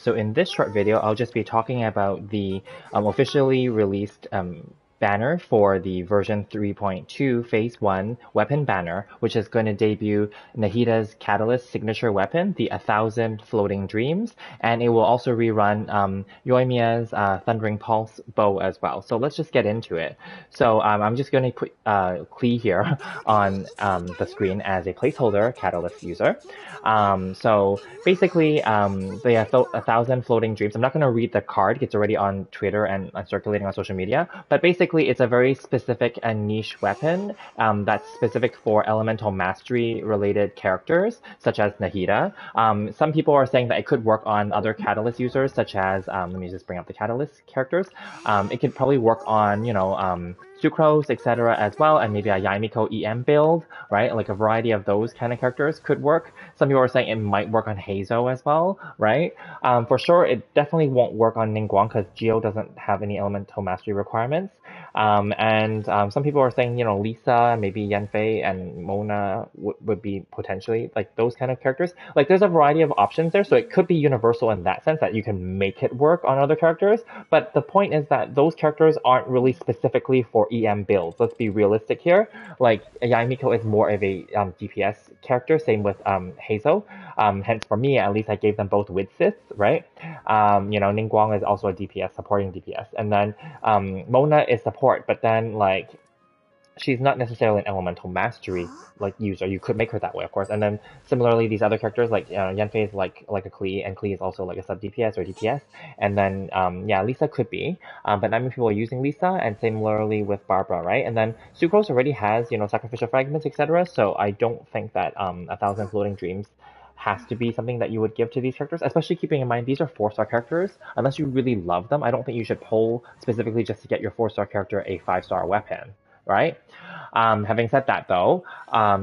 So in this short video, I'll just be talking about the officially released banner for the version 3.2 phase 1 weapon banner, which is going to debut Nahida's Catalyst signature weapon, the 1000 Floating Dreams, and it will also rerun yoimiya's Thundering Pulse bow as well. So let's just get into it. So I'm just going to put Klee here on the screen as a placeholder Catalyst user. So basically, they have 1000 floating dreams. I'm not going to read the card. It's already on Twitter and circulating on social media. But basically, it's a very specific and niche weapon that's specific for elemental mastery related characters, such as Nahida. Some people are saying that it could work on other Catalyst users, such as, let me just bring up the Catalyst characters. It could probably work on, Sucrose, etc. as well, and maybe a Yaimiko EM build, right? Like a variety of those kind of characters could work. Some people are saying it might work on Heizo as well, right? For sure, it definitely won't work on Ningguang because Geo doesn't have any elemental mastery requirements. Some people are saying, Lisa, maybe Yanfei and Mona would be potentially like those kind of characters. Like there's a variety of options there, so it could be universal in that sense that you can make it work on other characters. But the point is that those characters aren't really specifically for EM builds. Let's be realistic here. Like Yaimiko is more of a DPS character, same with Hazel. Hence for me, at least I gave them both widsith, right? Ningguang is also a DPS, supporting DPS. And then Mona is support, but then like she's not necessarily an elemental mastery like user. You could make her that way, of course. And then similarly, these other characters like Yanfei is like a Klee, and Klee is also like a sub DPS or DPS. And then Lisa could be, but not many people are using Lisa. And similarly with Barbara, right? And then Sucrose already has sacrificial fragments, etc. So I don't think that 1000 floating dreams has to be something that you would give to these characters, especially keeping in mind these are 4-star characters. Unless you really love them, I don't think you should pull specifically just to get your 4-star character a 5-star weapon, right? Having said that though,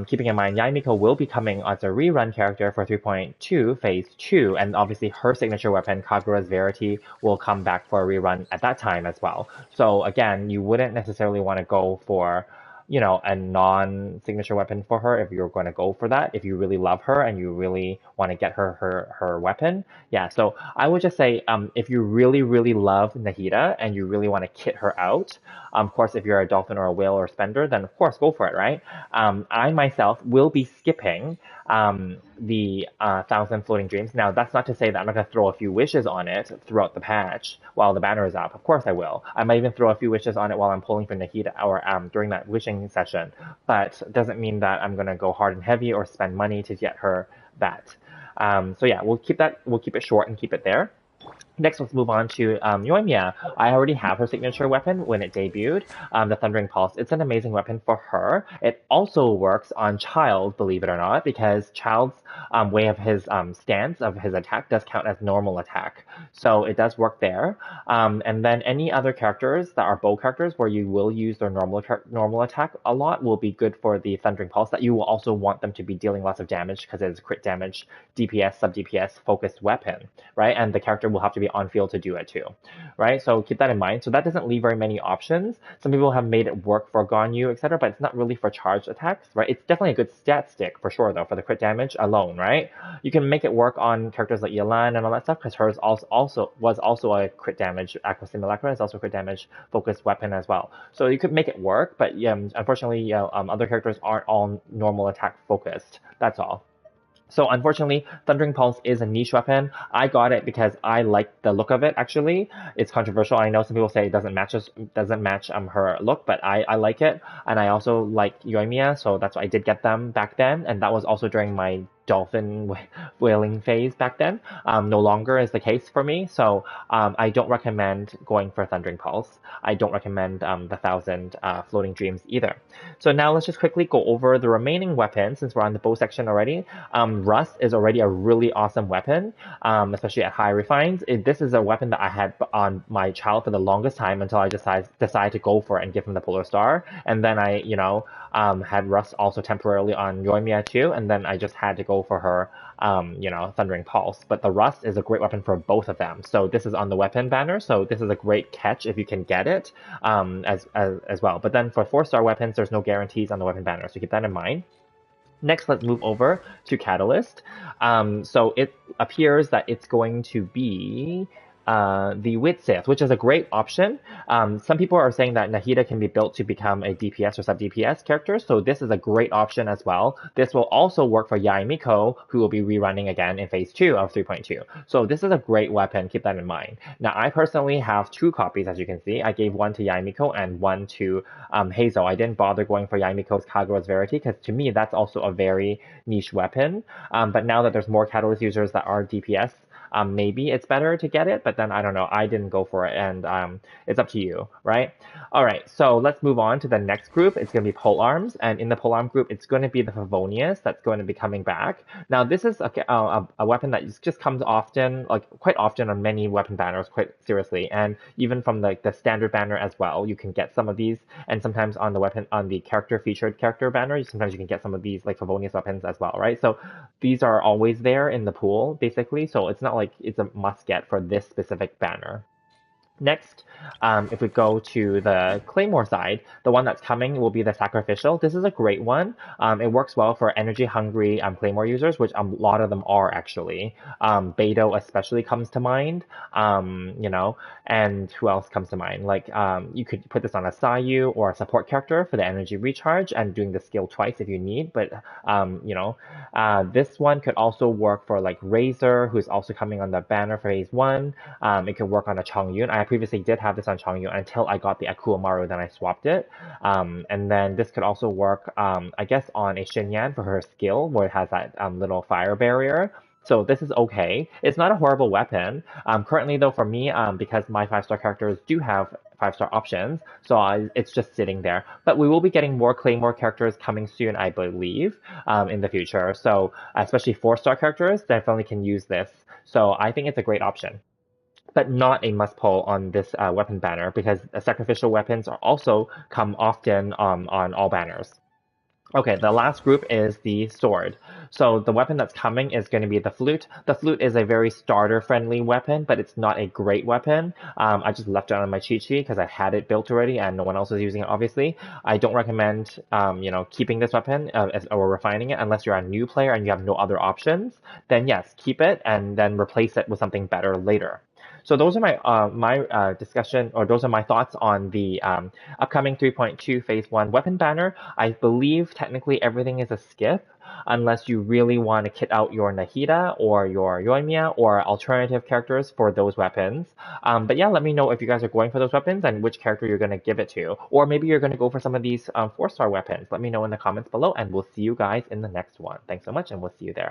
keeping in mind Yaimiko will be coming as a rerun character for 3.2 phase 2, and obviously her signature weapon, Kagura's Verity, will come back for a rerun at that time as well. So again, you wouldn't necessarily want to go for a non-signature weapon for her if you're going to go for that, if you really love her and you really want to get her weapon. Yeah, so I would just say if you really, really love Nahida and you really want to kit her out, of course, if you're a dolphin or a whale or spender, then of course go for it, right? I myself will be skipping the 1000 floating dreams. Now, that's not to say that I'm not going to throw a few wishes on it throughout the patch while the banner is up. Of course I will. I might even throw a few wishes on it while I'm pulling for Nahida or during that wishing session. But it doesn't mean that I'm going to go hard and heavy or spend money to get her that. So yeah, we'll keep it short and keep it there. Next, let's move on to Yoimiya. I already have her signature weapon when it debuted, the Thundering Pulse. It's an amazing weapon for her. It also works on Child, believe it or not, because Child's way of his stance of his attack does count as normal attack. So it does work there. And then any other characters that are bow characters where you will use their normal attack a lot will be good for the Thundering Pulse, that you will also want them to be dealing lots of damage because it is a crit damage, DPS, sub-DPS focused weapon, right? And the character will have to be on field to do it too, right? So keep that in mind. So that doesn't leave very many options. Some people have made it work for Ganyu, etc., but it's not really for charged attacks, right? It's definitely a good stat stick for sure, though, for the crit damage alone, right? You can make it work on characters like Yelan and all that stuff because hers was also a crit damage. Aqua Simulacra is also a crit damage focused weapon as well. So you could make it work, but unfortunately, other characters aren't all normal attack focused. That's all. So unfortunately, Thundering Pulse is a niche weapon. I got it because I like the look of it, actually. It's controversial. I know some people say it doesn't match her look, but I like it. And I also like Yoimiya, so that's why I did get them back then. And that was also during my dolphin whaling phase back then. No longer is the case for me, so I don't recommend going for Thundering Pulse. I don't recommend the 1000 floating dreams either. So now let's just quickly go over the remaining weapons since we're on the bow section already. Rust is already a really awesome weapon, especially at high refines. This is a weapon that I had on my child for the longest time until I decided to go for it and give him the Polar Star. And then I, had Rust also temporarily on Yoimiya too, and then I just had to go for her, Thundering Pulse. But the Rust is a great weapon for both of them. So this is on the weapon banner, so this is a great catch if you can get it, as well. But then for 4-star weapons, there's no guarantees on the weapon banner, so keep that in mind. Next, let's move over to Catalyst. So it appears that it's going to be the Widsith, which is a great option. Some people are saying that Nahida can be built to become a DPS or sub-DPS character, so this is a great option as well. This will also work for Yaimiko, who will be rerunning again in Phase 2 of 3.2. So this is a great weapon, keep that in mind. Now, I personally have 2 copies, as you can see. I gave one to Yaimiko and one to Hazel. I didn't bother going for Yaimiko's Kagura's Verity, because to me, that's also a very niche weapon. But now that there's more Catalyst users that are DPS, maybe it's better to get it, but then I don't know. I didn't go for it, and it's up to you, right? All right, so let's move on to the next group. It's going to be polearms, and in the polearm group, it's going to be the favonius that's going to be coming back. Now, this is a weapon that just comes often, like quite often on many weapon banners, quite seriously, and even from the standard banner as well. You can get some of these, and sometimes on the weapon on the featured character banner, sometimes you can get some of these like favonius weapons as well, right? So these are always there in the pool, basically. So it's not like it's a must get for this specific banner. Next, if we go to the claymore side, the one that's coming will be the sacrificial. This is a great one. It works well for energy-hungry claymore users, which a lot of them are actually. Beidou especially comes to mind, you know, and who else comes to mind? Like, you could put this on a Sayu or a support character for the energy recharge and doing the skill twice if you need, but, you know, this one could also work for like Razor, who's also coming on the banner for Phase 1. It could work on a Chongyun. I previously did have this on Chongyun until I got the Akuamaru, then I swapped it. And then this could also work, I guess, on a Xinyan for her skill, where it has that little fire barrier. So this is okay. It's not a horrible weapon. Currently, though, for me, because my 5-star characters do have 5-star options, so it's just sitting there. But we will be getting more Claymore characters coming soon, I believe, in the future. So especially 4-star characters definitely can use this. So I think it's a great option, but not a must pull on this weapon banner, because sacrificial weapons are also come often on all banners. Okay, the last group is the sword. So the weapon that's coming is going to be the flute. The flute is a very starter-friendly weapon, but it's not a great weapon. I just left it on my cheat sheet because I had it built already and no one else is using it, obviously. I don't recommend, you know, keeping this weapon or refining it unless you're a new player and you have no other options. Then yes, keep it and then replace it with something better later. So those are my discussion, or those are my thoughts on the upcoming 3.2 Phase 1 weapon banner. I believe technically everything is a skip, unless you really want to kit out your Nahida or your Yoimiya or alternative characters for those weapons. But yeah, let me know if you guys are going for those weapons and which character you're going to give it to. Or maybe you're going to go for some of these 4-star weapons. Let me know in the comments below, and we'll see you guys in the next one. Thanks so much, and we'll see you there.